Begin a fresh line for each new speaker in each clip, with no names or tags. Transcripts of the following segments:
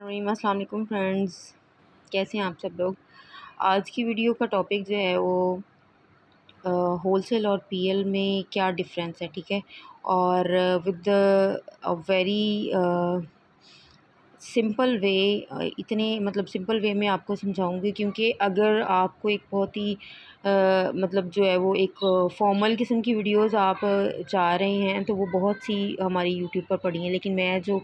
अस्सलाम वालेकुम फ्रेंड्स, कैसे हैं आप सब लोग। आज की वीडियो का टॉपिक जो है वो होलसेल और पीएल में क्या डिफरेंस है, ठीक है। और विद वेरी सिंपल वे, इतने मतलब सिंपल वे में आपको समझाऊंगी, क्योंकि अगर आपको एक बहुत ही मतलब जो है वो एक फॉर्मल किस्म की वीडियोस आप चाह रहे हैं तो वो बहुत सी हमारी यूट्यूब पर पड़ी हैं, लेकिन मैं जो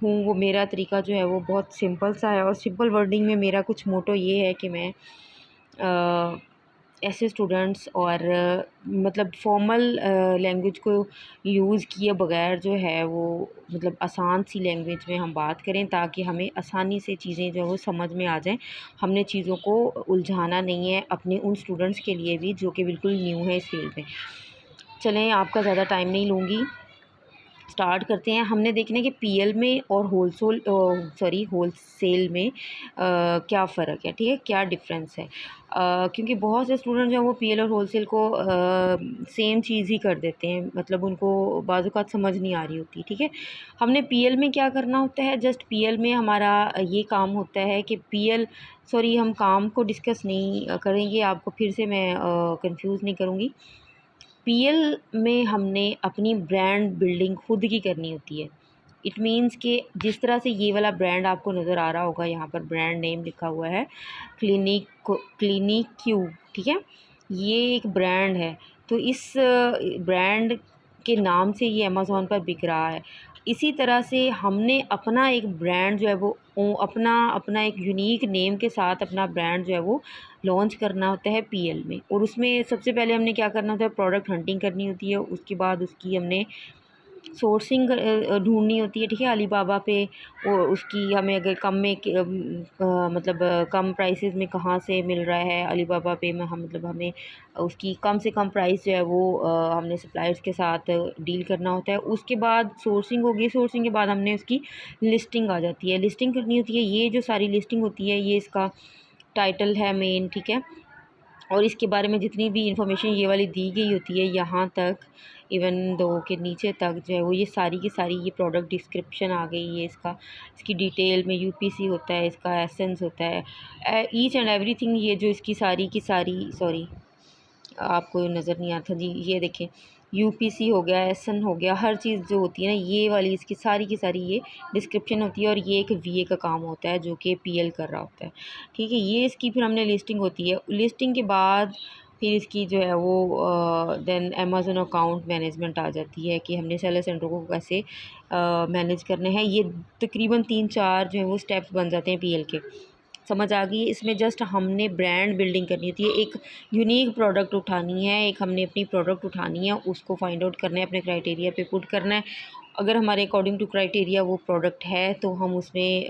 हूँ वो मेरा तरीका जो है वो बहुत सिंपल सा है। और सिंपल वर्डिंग में मेरा कुछ मोटो ये है कि मैं ऐसे स्टूडेंट्स और मतलब फॉर्मल लैंग्वेज को यूज़ किए बगैर जो है वो मतलब आसान सी लैंग्वेज में हम बात करें, ताकि हमें आसानी से चीज़ें जो है वो समझ में आ जाएं। हमने चीज़ों को उलझाना नहीं है, अपने उन स्टूडेंट्स के लिए भी जो कि बिल्कुल न्यू है इस फील्ड में। चलें, आपका ज़्यादा टाइम नहीं लूँगी, स्टार्ट करते हैं। हमने देखना है कि पीएल में और होलसेल में क्या फ़र्क है, ठीक है, क्या डिफरेंस है। क्योंकि बहुत से स्टूडेंट जो हैं वो पीएल और होलसेल को सेम चीज़ ही कर देते हैं, मतलब उनको बाज़ औक़ात समझ नहीं आ रही होती, ठीक है। हमने पीएल में क्या करना होता है, जस्ट पीएल में हमारा ये काम होता है कि हम काम को डिस्कस नहीं करेंगे, आपको फिर से मैं कंफ्यूज नहीं करूँगी। पीएल में हमने अपनी ब्रांड बिल्डिंग खुद की करनी होती है। इट मीन्स कि जिस तरह से ये वाला ब्रांड आपको नज़र आ रहा होगा, यहाँ पर ब्रांड नेम लिखा हुआ है क्लिनिक क्यू, ठीक है, ये एक ब्रांड है। तो इस ब्रांड के नाम से ये अमेज़ॉन पर बिक रहा है। इसी तरह से हमने अपना एक ब्रांड जो है वो अपना अपना एक यूनिक नेम के साथ अपना ब्रांड जो है वो लॉन्च करना होता है पीएल में। और उसमें सबसे पहले हमने क्या करना होता है, प्रोडक्ट हंटिंग करनी होती है। उसके बाद उसकी हमने सोर्सिंग ढूँढनी होती है, ठीक है, अलीबाबा पे। और उसकी हमें अगर कम में मतलब कम प्राइसेस में कहाँ से मिल रहा है, अलीबाबा पे में हम मतलब हमें उसकी कम से कम प्राइस जो है वो हमने सप्लायर्स के साथ डील करना होता है। उसके बाद सोर्सिंग होगी, सोर्सिंग के बाद हमने उसकी लिस्टिंग आ जाती है, लिस्टिंग करनी होती है। ये जो सारी लिस्टिंग होती है ये इसका टाइटल है मेन, ठीक है। और इसके बारे में जितनी भी इंफॉर्मेशन ये वाली दी गई होती है, यहाँ तक इवन दो के नीचे तक जो है वो ये सारी की सारी ये प्रोडक्ट डिस्क्रिप्शन आ गई है। इसकी डिटेल में यूपीसी होता है, इसका एसेंस होता है, ईच एंड एवरीथिंग। ये जो इसकी सारी की सारी, सॉरी आपको नज़र नहीं आता जी, ये देखें, यूपीसी हो गया, एसएन हो गया, हर चीज़ जो होती है ना ये वाली इसकी सारी की सारी ये डिस्क्रिप्शन होती है। और ये एक वीए का काम होता है जो कि पीएल कर रहा होता है, ठीक है। ये इसकी फिर हमने लिस्टिंग होती है। लिस्टिंग के बाद फिर इसकी जो है वो देन अमेज़न अकाउंट मैनेजमेंट आ जाती है कि हमने सेलर सेंटर को कैसे मैनेज करने हैं। ये तकरीबन 3-4 जो है वो स्टेप्स बन जाते हैं पीएल के। समझ आ गई। इसमें जस्ट हमने ब्रांड बिल्डिंग करनी होती है, एक यूनिक प्रोडक्ट उठानी है, एक हमने अपनी प्रोडक्ट उठानी है, उसको फाइंड आउट करना है, अपने क्राइटेरिया पे पुट करना है। अगर हमारे अकॉर्डिंग टू क्राइटेरिया वो प्रोडक्ट है तो हम उसमें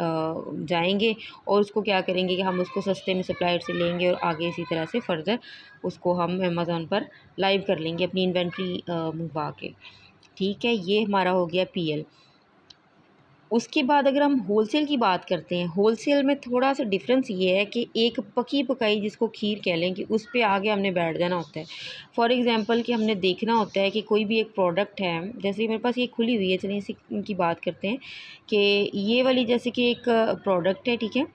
जाएंगे और उसको क्या करेंगे कि हम उसको सस्ते में सप्लायर से लेंगे और आगे इसी तरह से फर्दर उसको हम अमेज़ॉन पर लाइव कर लेंगे अपनी इन्वेंट्री मंगवा के, ठीक है। ये हमारा हो गया पीएल। उसके बाद अगर हम होलसेल की बात करते हैं, होलसेल में थोड़ा सा डिफरेंस ये है कि एक पकी पकाई जिसको खीर कह लें कि उस पे आगे हमने बैठ जाना होता है। फॉर एग्ज़ाम्पल कि हमने देखना होता है कि कोई भी एक प्रोडक्ट है, जैसे मेरे पास ये खुली हुई है, चलिए इसी की बात करते हैं कि ये वाली जैसे कि एक प्रोडक्ट है, ठीक है,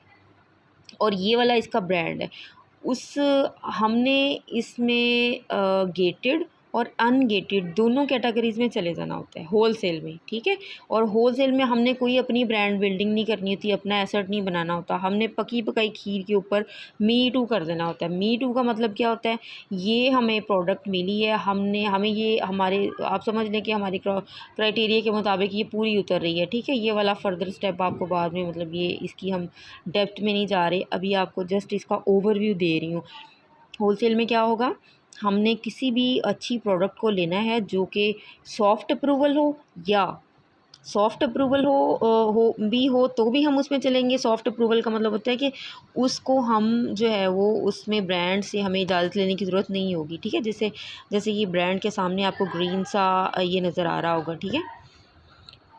और ये वाला इसका ब्रांड है। उस हमने इसमें गेटेड और अनगेटेड दोनों कैटेगरीज़ में चले जाना होता है होलसेल में, ठीक है। और होलसेल में हमने कोई अपनी ब्रांड बिल्डिंग नहीं करनी होती, अपना एसेट नहीं बनाना होता। हमने पकी पकाई खीर के ऊपर मी टू कर देना होता है। मी टू का मतलब क्या होता है, ये हमें प्रोडक्ट मिली है, हमें ये हमारे, आप समझ लें कि हमारी क्राइटेरिया के मुताबिक ये पूरी उतर रही है, ठीक है। ये वाला फर्दर स्टेप आपको बाद में, मतलब ये इसकी हम डेप्थ में नहीं जा रहे, अभी आपको जस्ट इसका ओवरव्यू दे रही हूँ। होलसेल में क्या होगा, हमने किसी भी अच्छी प्रोडक्ट को लेना है जो कि सॉफ्ट अप्रूवल हो, या सॉफ्ट अप्रूवल हो तो भी हम उसमें चलेंगे। सॉफ्ट अप्रूवल का मतलब होता है कि उसको हम जो है वो उसमें ब्रांड से हमें इजाज़त लेने की ज़रूरत नहीं होगी, ठीक है। जैसे जैसे ये ब्रांड के सामने आपको ग्रीन सा ये नज़र आ रहा होगा, ठीक है।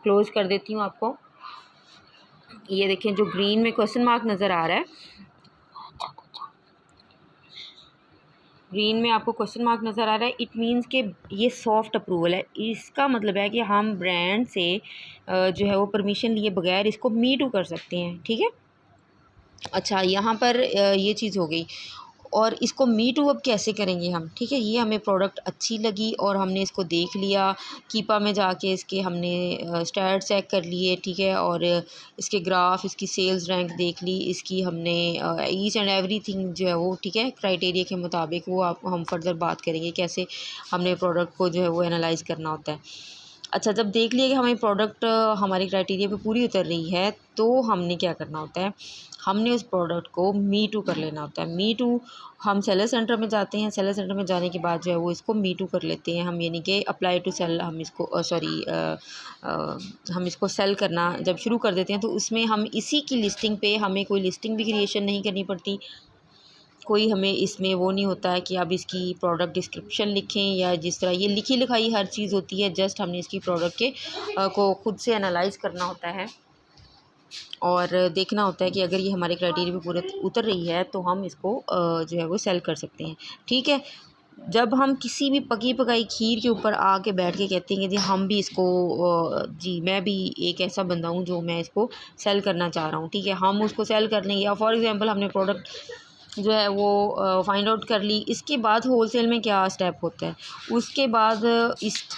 क्लोज कर देती हूँ आपको, ये देखें जो ग्रीन में क्वेश्चन मार्क नज़र आ रहा है, ग्रीन में आपको क्वेश्चन मार्क नज़र आ रहा है, इट मीन्स कि ये सॉफ्ट अप्रूवल है। इसका मतलब है कि हम ब्रांड से जो है वो परमिशन लिए बगैर इसको मी टू कर सकते हैं, ठीक है। अच्छा, यहाँ पर ये चीज़ हो गई। और इसको मी टू अब कैसे करेंगे हम, ठीक है। ये हमें प्रोडक्ट अच्छी लगी और हमने इसको देख लिया, कीपा में जाके इसके हमने स्टैट चेक कर लिए, ठीक है। और इसके ग्राफ, इसकी सेल्स रैंक देख ली, इसकी हमने ईच एंड एवरीथिंग जो है वो, ठीक है, क्राइटेरिया के मुताबिक वो आप हम फर्दर बात करेंगे कैसे हमने प्रोडक्ट को जो है वो एनालाइज़ करना होता है। अच्छा, जब देख लिया कि हमारी प्रोडक्ट हमारे क्राइटेरिया पे पूरी उतर रही है, तो हमने क्या करना होता है, हमने उस प्रोडक्ट को मी टू कर लेना होता है। मी टू हम सेलर सेंटर में जाते हैं, सेलर सेंटर में जाने के बाद जो है वो इसको मी टू कर लेते हैं हम, यानी कि अप्लाई टू सेल हम इसको हम इसको सेल करना जब शुरू कर देते हैं, तो उसमें हम इसी की लिस्टिंग पे हमें कोई लिस्टिंग भी क्रिएशन नहीं करनी पड़ती, कोई हमें इसमें वो नहीं होता है कि अब इसकी प्रोडक्ट डिस्क्रिप्शन लिखें या जिस तरह ये लिखी लिखाई हर चीज़ होती है। जस्ट हमने इसकी प्रोडक्ट के को खुद से एनालाइज करना होता है और देखना होता है कि अगर ये हमारे क्राइटेरिया पे पूरे उतर रही है तो हम इसको जो है वो सेल कर सकते हैं, ठीक है। जब हम किसी भी पकी पकाई खीर के ऊपर आके बैठ के कहते हैं कि जी हम भी इसको जी मैं भी एक ऐसा बंदा हूँ जो मैं इसको सेल करना चाह रहा हूँ, ठीक है, हम उसको सेल कर लेंगे। या फॉर एग्ज़ाम्पल हमने प्रोडक्ट जो है वो फाइंड आउट कर ली, इसके बाद होलसेल में क्या स्टेप होता है, उसके बाद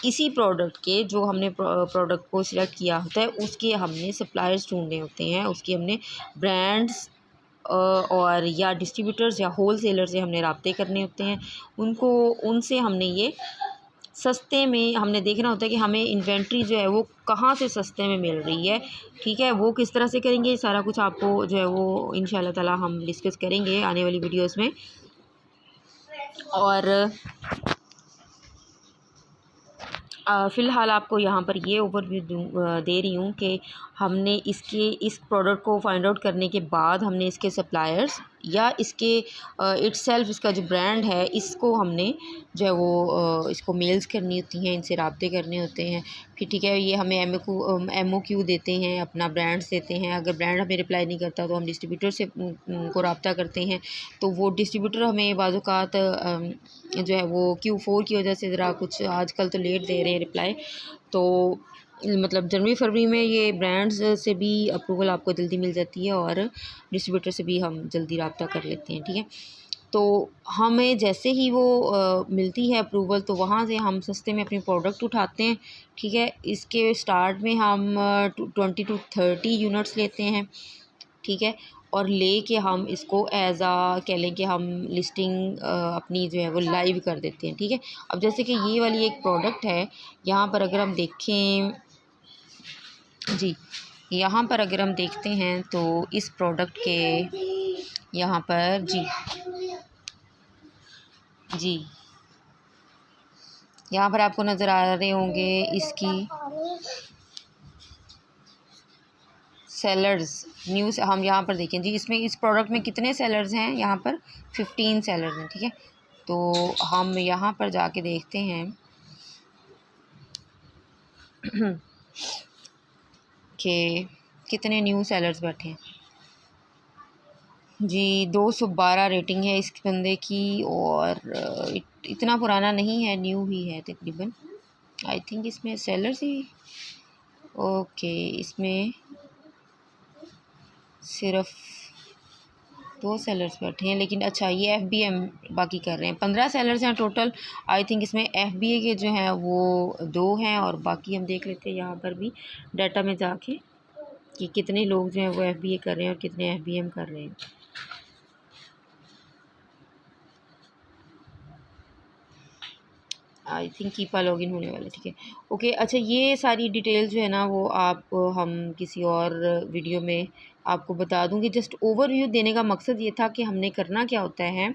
इसी प्रोडक्ट के जो हमने प्रोडक्ट को सिलेक्ट किया होता है उसके हमने सप्लायर्स ढूंढने होते हैं, उसकी हमने ब्रांड्स और या डिस्ट्रीब्यूटर्स या होलसेलर से हमने राब्ते करने होते हैं, उनको उनसे हमने ये सस्ते में हमने देखना होता है कि हमें इन्वेंट्री जो है वो कहाँ से सस्ते में मिल रही है, ठीक है। वो किस तरह से करेंगे, सारा कुछ आपको जो है वो इंशाल्लाह ताला हम डिस्कस करेंगे आने वाली वीडियोस में। और फ़िलहाल आपको यहाँ पर ये ओवरव्यू दे रही हूँ कि हमने इस प्रोडक्ट को फाइंड आउट करने के बाद हमने इसके सप्लायर्स या इसके इटसेल्फ इसका जो ब्रांड है इसको हमने जो है वो इसको मेल्स करनी होती हैं, इनसे राब्ते करने होते हैं। फिर ठीक है, ये हमें MOQ देते हैं, अपना ब्रांड्स देते हैं। अगर ब्रांड हमें रिप्लाई नहीं करता तो हम डिस्ट्रीब्यूटर से को राब्ता करते हैं, तो वो डिस्ट्रीब्यूटर हमें बाज़-औक़ात जो है वो Q4 की वजह से ज़रा कुछ आजकल तो लेट दे रहे हैं रिप्लाई, तो मतलब जनवरी फरवरी में ये ब्रांड्स से भी अप्रूवल आपको जल्दी मिल जाती है और डिस्ट्रीब्यूटर से भी हम जल्दी राब्ता कर लेते हैं, ठीक है। तो हमें जैसे ही वो मिलती है अप्रूवल तो वहाँ से हम सस्ते में अपनी प्रोडक्ट उठाते हैं, ठीक है। इसके स्टार्ट में हम 20 to 30 यूनिट्स लेते हैं, ठीक है। और ले के हम इसको कह लें कि हम लिस्टिंग अपनी जो है वो लाइव कर देते हैं, ठीक है। अब जैसे कि ये वाली एक प्रोडक्ट है, यहाँ पर अगर हम देखें जी, यहाँ पर अगर हम देखते हैं तो इस प्रोडक्ट के यहाँ पर जी यहाँ पर आपको नज़र आ रहे होंगे इसकी सेलर्स न्यूज़। हम यहाँ पर देखें जी, इसमें इस प्रोडक्ट में कितने सेलर्स हैं, यहाँ पर 15 सेलर्स हैं, ठीक है। तो हम यहाँ पर जाके देखते हैं कि कितने न्यू सेलर्स बैठे हैं जी। 212 रेटिंग है इस बंदे की और इतना पुराना नहीं है, न्यू ही है तकरीबन। आई थिंक इसमें सेलर्स ही ओके, इसमें सिर्फ 2 सेलर्स बैठे हैं, लेकिन अच्छा ये FBM बाकी कर रहे हैं। 15 सेलर्स हैं टोटल। आई थिंक इसमें FBA के जो हैं वो 2 हैं और बाकी हम देख लेते हैं यहाँ पर भी डाटा में जाके कि कितने लोग जो हैं वो FBA कर रहे हैं और कितने FBM कर रहे हैं। आई थिंक कीपा लॉगिन होने वाला, ठीक है, ओके। अच्छा, ये सारी डिटेल जो है ना वो आप हम किसी और वीडियो में आपको बता दूँगी। जस्ट ओवरव्यू देने का मकसद ये था कि हमने करना क्या होता है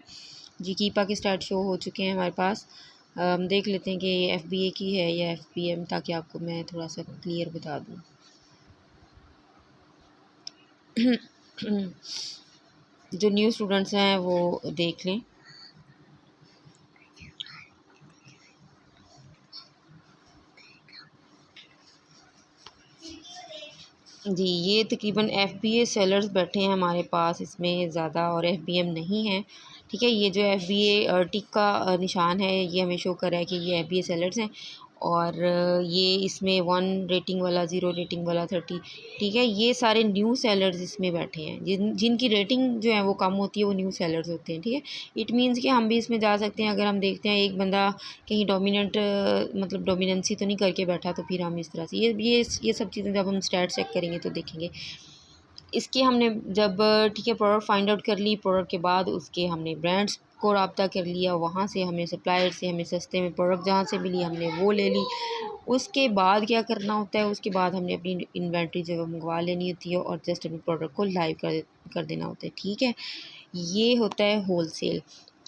जी। कीपा के स्टार्ट शो हो चुके हैं हमारे पास। हम देख लेते हैं कि ये FBA की है या FBM, ताकि आपको मैं थोड़ा सा क्लियर बता दूँ। जो न्यू स्टूडेंट्स हैं वो देख लें। जी, ये तकरीबन एफबीए सेलर्स बैठे हैं हमारे पास इसमें ज़्यादा, और एफबीएम नहीं है। ठीक है, ये जो एफबीए टिक का निशान है ये हमें शो कर रहा है कि ये एफबीए सेलर्स हैं। और ये इसमें 1 रेटिंग वाला, 0 रेटिंग वाला, 30। ठीक है, ये सारे न्यू सेलर्स इसमें बैठे हैं। जिनकी रेटिंग जो है वो कम होती है वो न्यू सेलर्स होते हैं। ठीक है, इट मीन्स कि हम भी इसमें जा सकते हैं। अगर हम देखते हैं एक बंदा कहीं डोमिनेंट मतलब डोमिनेंसी तो नहीं करके बैठा, तो फिर हम इस तरह से ये सब चीज़ें जब हम स्टैट चेक करेंगे तो देखेंगे। इसके हमने जब ठीक है प्रोडक्ट फाइंड आउट कर ली, प्रोडक्ट के बाद उसके हमने ब्रांड्स को रब्ता कर लिया, वहाँ से हमें सप्लायर से हमें सस्ते में प्रोडक्ट जहाँ से मिली हमने वो ले ली। उसके बाद क्या करना होता है, उसके बाद हमने अपनी इन्वेंट्री जो है मंगवा लेनी होती है और जस्ट अपने प्रोडक्ट को लाइव कर देना होता है। ठीक है, ये होता है होलसेल।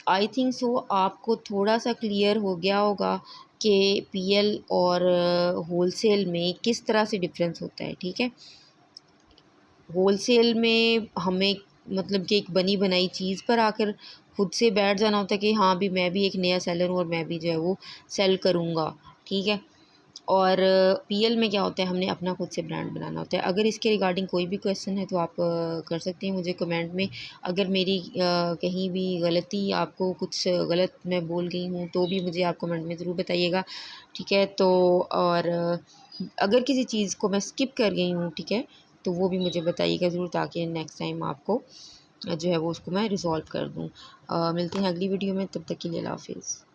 आई थिंक सो आपको थोड़ा सा क्लियर हो गया होगा कि पीएल और होलसेल में किस तरह से डिफरेंस होता है। ठीक है, होलसेल में हमें मतलब कि एक बनी बनाई चीज़ पर आकर खुद से बैठ जाना होता है कि हाँ भी मैं भी एक नया सेलर हूँ और मैं भी जो है वो सेल करूँगा। ठीक है, और पीएल में क्या होता है, हमने अपना खुद से ब्रांड बनाना होता है। अगर इसके रिगार्डिंग कोई भी क्वेश्चन है तो आप कर सकते हैं मुझे कमेंट में। अगर मेरी कहीं भी गलती, आपको कुछ गलत मैं बोल गई हूँ तो भी मुझे आप कमेंट में ज़रूर बताइएगा। ठीक है, तो और अगर किसी चीज़ को मैं स्किप कर गई हूँ, ठीक है, तो वो भी मुझे बताइएगा ज़रूर, ताकि नेक्स्ट टाइम आपको जो है वो उसको मैं रिज़ॉल्व कर दूँ। मिलते हैं अगली वीडियो में, तब तक के लिए अल्लाह हाफ़िज़।